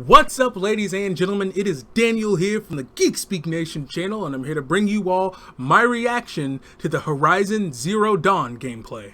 What's up, ladies and gentlemen? It is Daniel here from the Geek Speak Nation channel, and I'm here to bring you all my reaction to the Horizon Zero Dawn gameplay.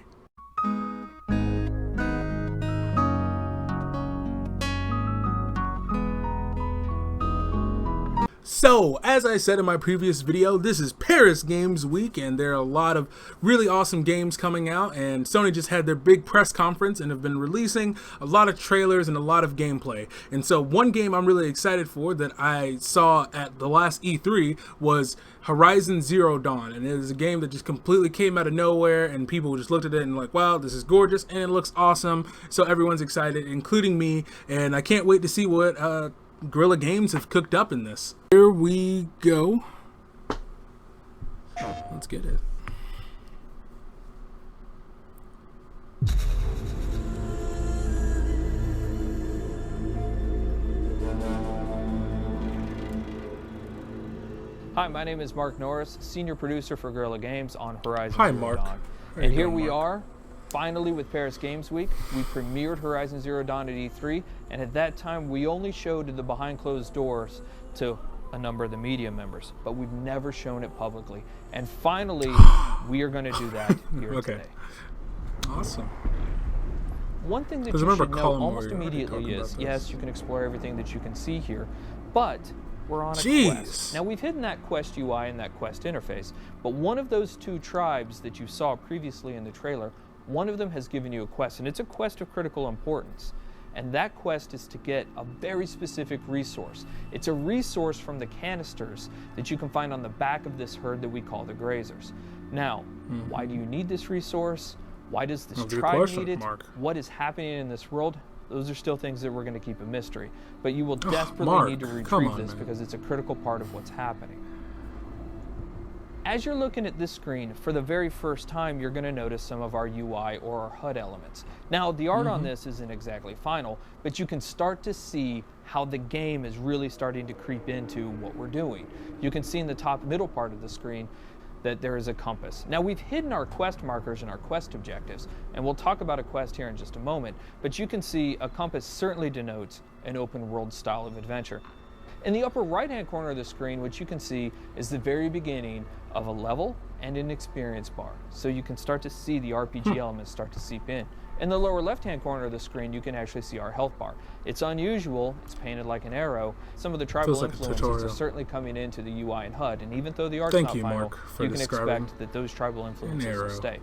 So, as I said in my previous video, this is Paris Games Week, and there are a lot of really awesome games coming out, and Sony just had their big press conference and have been releasing a lot of trailers and a lot of gameplay. And so one game I'm really excited for that I saw at the last E3 was Horizon Zero Dawn, and it is a game that just completely came out of nowhere, and people just looked at it and like, wow, this is gorgeous, and it looks awesome, so everyone's excited, including me, and I can't wait to see what Guerrilla Games have cooked up in this. Here we go. Let's get it. Hi, my name is Mark Norris, senior producer for Guerrilla Games on Horizon Hi, Zero Mark. Dawn. And here we are, finally with Paris Games Week. We premiered Horizon Zero Dawn at E3, and at that time we only showed the behind closed doors to a number of the media members, but we've never shown it publicly. And finally, we are going to do that here today. Awesome. One thing that you should know almost immediately is, yes, you can explore everything that you can see here, but we're on a quest. Now, we've hidden that quest UI and that quest interface, but one of those two tribes that you saw previously in the trailer, one of them has given you a quest, and it's a quest of critical importance. And that quest is to get a very specific resource. It's a resource from the canisters that you can find on the back of this herd that we call the grazers. Now, why do you need this resource? Why does this tribe need it? What is happening in this world? Those are still things that we're going to keep a mystery. But you will desperately need to retrieve this because it's a critical part of what's happening. As you're looking at this screen, for the very first time, you're going to notice some of our UI or our HUD elements. Now, the art on this isn't exactly final, but you can start to see how the game is really starting to creep into what we're doing. You can see in the top middle part of the screen that there is a compass. Now, we've hidden our quest markers and our quest objectives, and we'll talk about a quest here in just a moment, but you can see a compass certainly denotes an open world style of adventure. In the upper right-hand corner of the screen, what you can see is the very beginning of a level and an experience bar. So you can start to see the RPG elements start to seep in. In the lower left-hand corner of the screen, you can actually see our health bar. It's unusual, it's painted like an arrow. Some of the tribal influences are certainly coming into the UI and HUD, and even though the art's not final, you can expect that those tribal influences will stay.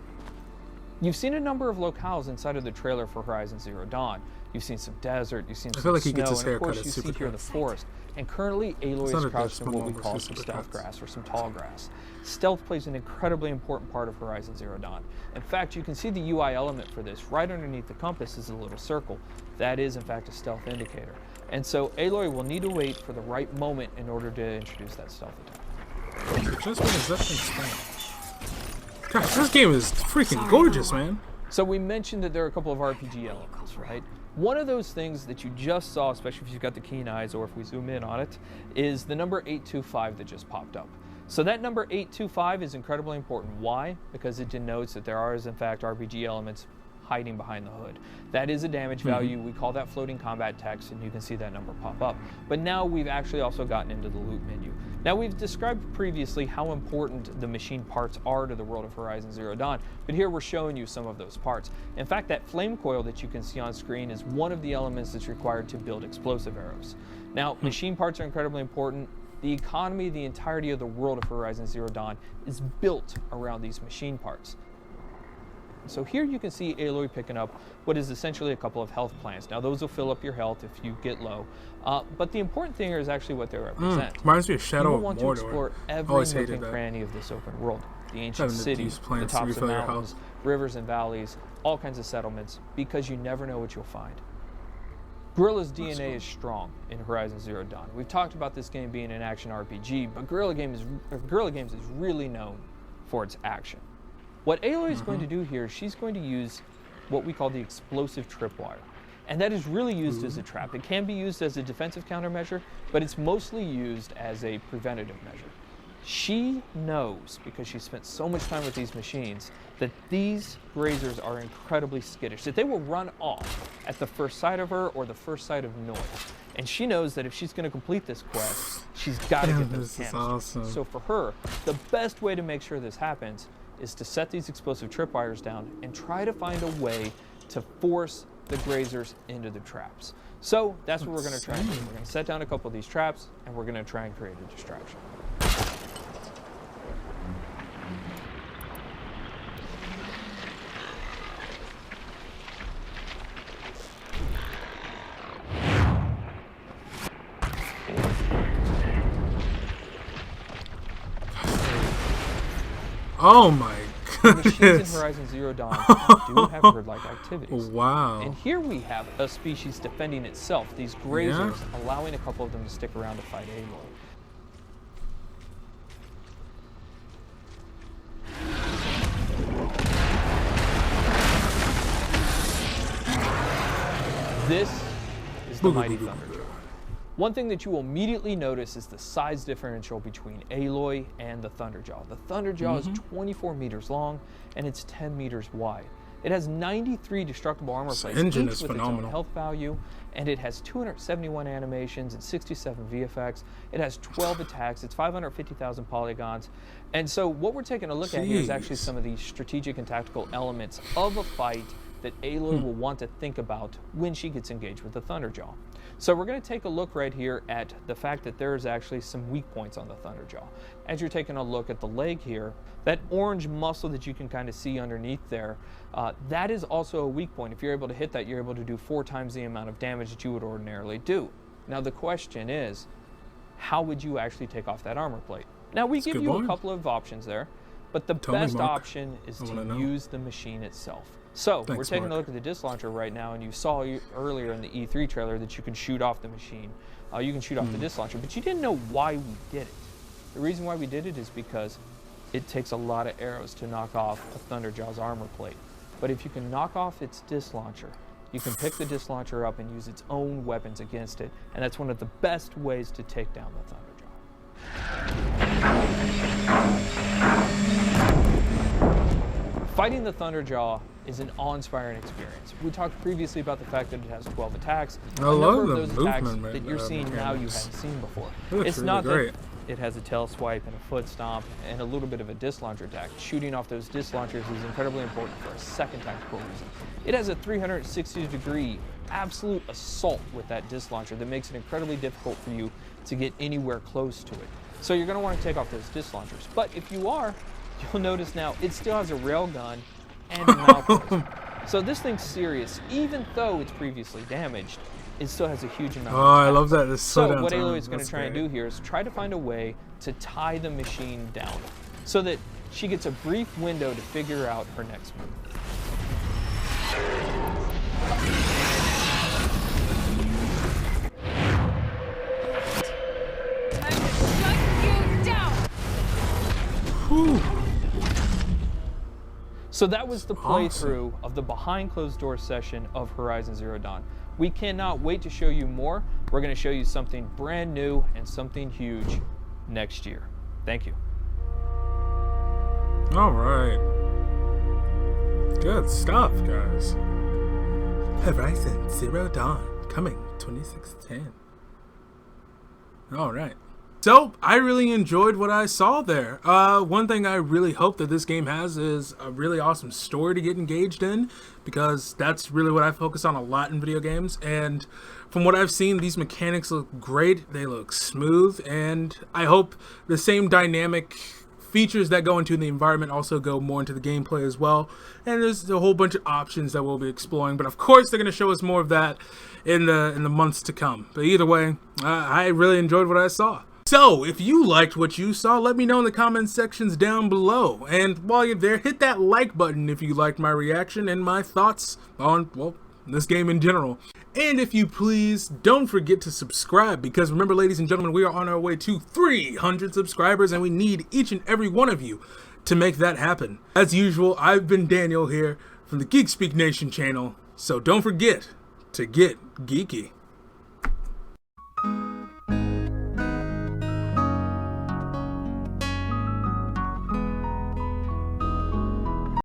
You've seen a number of locales inside of the trailer for Horizon Zero Dawn. You've seen some desert, you've seen some snow, and of course you see here the forest. And currently, Aloy is crouched in what we call some stealth grass or some tall grass. Stealth plays an incredibly important part of Horizon Zero Dawn. In fact, you can see the UI element for this. Right underneath the compass is a little circle. That is, in fact, a stealth indicator. And so Aloy will need to wait for the right moment in order to introduce that stealth attack. Gosh, this game is freaking gorgeous, man. So we mentioned that there are a couple of RPG elements, right? One of those things that you just saw, especially if you've got the keen eyes or if we zoom in on it, is the number 825 that just popped up. So that number 825 is incredibly important. Why? Because it denotes that there are, in fact, RPG elements hiding behind the hood. That is a damage value. We call that floating combat text, and you can see that number pop up. But now we've actually also gotten into the loot menu. Now, we've described previously how important the machine parts are to the world of Horizon Zero Dawn, but here we're showing you some of those parts. In fact, that flame coil that you can see on screen is one of the elements that's required to build explosive arrows. Now, machine parts are incredibly important. The economy, the entirety of the world of Horizon Zero Dawn is built around these machine parts. So here you can see Aloy picking up what is essentially a couple of health plants. Now, those will fill up your health if you get low. But the important thing here is actually what they represent. Reminds me of Shadow of Mordor. You want to explore every nook and cranny of this open world. The ancient cities, the tops of mountains, rivers and valleys, all kinds of settlements, because you never know what you'll find. Guerrilla's DNA is strong in Horizon Zero Dawn. We've talked about this game being an action RPG, but Guerrilla Games is really known for its action. What Aloy is going to do here, she's going to use what we call the explosive tripwire. And that is really used as a trap. It can be used as a defensive countermeasure, but it's mostly used as a preventative measure. She knows, because she spent so much time with these machines, that these grazers are incredibly skittish, that they will run off at the first sight of her or the first sight of noise. And she knows that if she's going to complete this quest, she's got to get those This is canisters. awesome. So for her, the best way to make sure this happens is to set these explosive tripwires down and try to find a way to force the grazers into the traps. So that's what we're going to try and do. We're going to set down a couple of these traps, and we're going to try and create a distraction. Oh my The machines in goodness. Horizon Zero Dawn do have herd-like activities. Wow. And here we have a species defending itself, these grazers, allowing a couple of them to stick around to fight Aloy. This is the mighty Thunderjaw. One thing that you will immediately notice is the size differential between Aloy and the Thunderjaw. The Thunderjaw is 24 meters long and it's 10 meters wide. It has 93 destructible armor plates, engine each is with its phenomenal. own health value, and it has 271 animations and 67 VFX. It has 12 attacks. It's 550,000 polygons. And so what we're taking a look at here is actually some of the strategic and tactical elements of a fight that Aloy will want to think about when she gets engaged with the Thunderjaw. So we're going to take a look right here at the fact that there is actually some weak points on the Thunderjaw. As you're taking a look at the leg here, that orange muscle that you can kind of see underneath there, that is also a weak point. If you're able to hit that, you're able to do 4 times the amount of damage that you would ordinarily do. Now the question is, how would you actually take off that armor plate? Now we give you a couple of options there, but the best option is to use the machine itself. So we're taking a look at the disc launcher right now, and you saw earlier in the E3 trailer that you can shoot off the machine. You can shoot off the disc launcher, but you didn't know why we did it. The reason why we did it is because it takes a lot of arrows to knock off a Thunderjaw's armor plate. But if you can knock off its disc launcher, you can pick the disc launcher up and use its own weapons against it, and that's one of the best ways to take down the Thunderjaw. Fighting the Thunderjaw is an awe-inspiring experience. We talked previously about the fact that it has 12 attacks. I love number the of those attacks movement that you're seeing now you mechanics. haven't seen before. Looks It's really not great. that it has a tail swipe and a foot stomp and a little bit of a disc launcher attack. Shooting off those disc launchers is incredibly important for a second tactical reason. It has a 360-degree absolute assault with that disc launcher that makes it incredibly difficult for you to get anywhere close to it. So you're going to want to take off those disc launchers. But if you are, you'll notice now it still has a rail gun and a mouth. So this thing's serious. Even though it's previously damaged, it still has a huge amount of I attacks. love that. This So what Aloy is going to try and do here is try to find a way to tie the machine down so that she gets a brief window to figure out her next move. Time to shut you down! Whew. So that was the Awesome. playthrough of the behind closed door session of Horizon Zero Dawn. We cannot wait to show you more. We're going to show you something brand new and something huge next year. Thank you. All right. Good stuff, guys. Horizon Zero Dawn coming 2016. All right. So, I really enjoyed what I saw there. One thing I really hope that this game has is a really awesome story to get engaged in, because that's really what I focus on a lot in video games. And from what I've seen, these mechanics look great. They look smooth, and I hope the same dynamic features that go into the environment also go more into the gameplay as well. And there's a whole bunch of options that we'll be exploring, but of course they're going to show us more of that in the months to come. But either way, I really enjoyed what I saw. So, if you liked what you saw, let me know in the comment sections down below. And while you're there, hit that like button if you liked my reaction and my thoughts on, well, this game in general. And if you please, don't forget to subscribe, because remember, ladies and gentlemen, we are on our way to 300 subscribers, and we need each and every one of you to make that happen. As usual, I've been Daniel here from the Geek Speak Nation channel, so don't forget to get geeky.